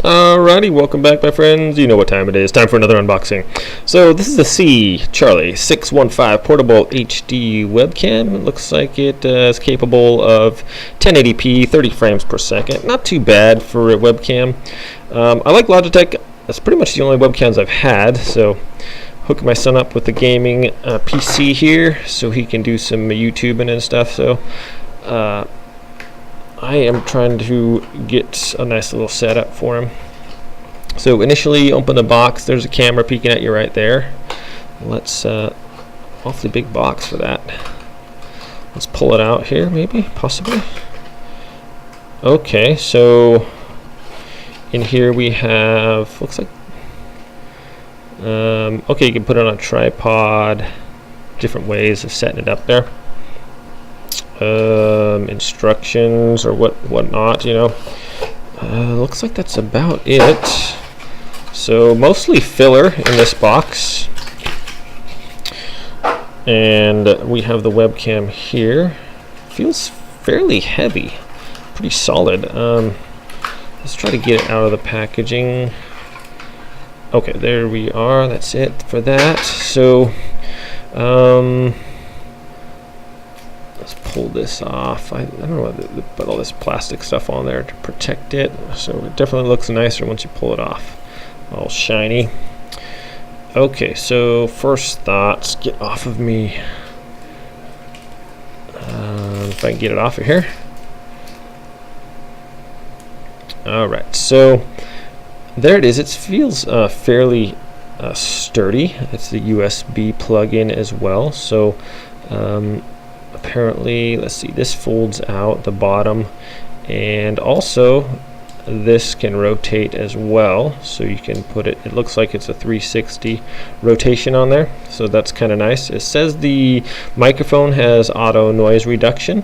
Alrighty, welcome back, my friends. You know what time it is. Time for another unboxing. So this is the C615 portable HD webcam. It looks like it is capable of 1080p, 30 frames per second. Not too bad for a webcam. I like Logitech. That's pretty much the only webcams I've had. So hook my son up with the gaming PC here so he can do some YouTubing and stuff. So I am trying to get a nice little setup for him. So initially, open the box. There's a camera peeking at you right there. Let's awfully big box for that. Let's pull it out here, maybe, possibly. Okay, so in here we have, looks like, okay, you can put it on a tripod. Different ways of setting it up there. Instructions or whatnot, you know. Looks like that's about it. So mostly filler in this box, and we have the webcam here. Feels fairly heavy, pretty solid. Let's try to get it out of the packaging. Okay, there we are. That's it for that. So let's pull this off. I don't know why they put all this plastic stuff on there to protect it. So it definitely looks nicer once you pull it off. All shiny. Okay, so first thoughts, get off of me. If I can get it off of here. Alright, so there it is. It feels fairly sturdy. It's the USB plug-in as well. So apparently, let's see, this folds out the bottom, and also this can rotate as well, so you can put it, it looks like it's a 360 rotation on there, so that's kind of nice. It says the microphone has auto noise reduction.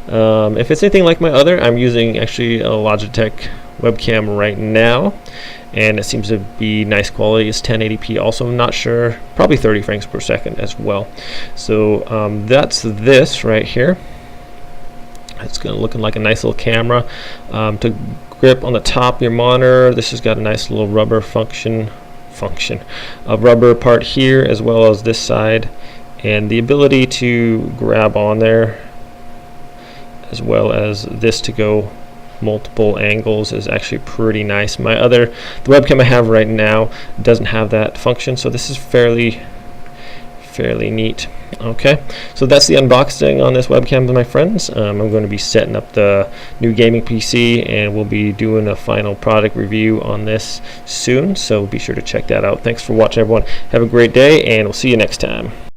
If it's anything like my other, I'm using actually a Logitech webcam right now, and it seems to be nice quality. It's 1080p also. I'm not sure, probably 30 frames per second as well. So that's this right here. It's going to look like a nice little camera. To grip on the top of your monitor, this has got a nice little rubber a rubber part here, as well as this side, and the ability to grab on there, as well as this to go multiple angles, is actually pretty nice. The webcam I have right now doesn't have that function, so this is fairly neat. Okay, so that's the unboxing on this webcam, my friends. I'm going to be setting up the new gaming PC, and we'll be doing a final product review on this soon, so be sure to check that out. Thanks for watching, everyone. Have a great day, and we'll see you next time.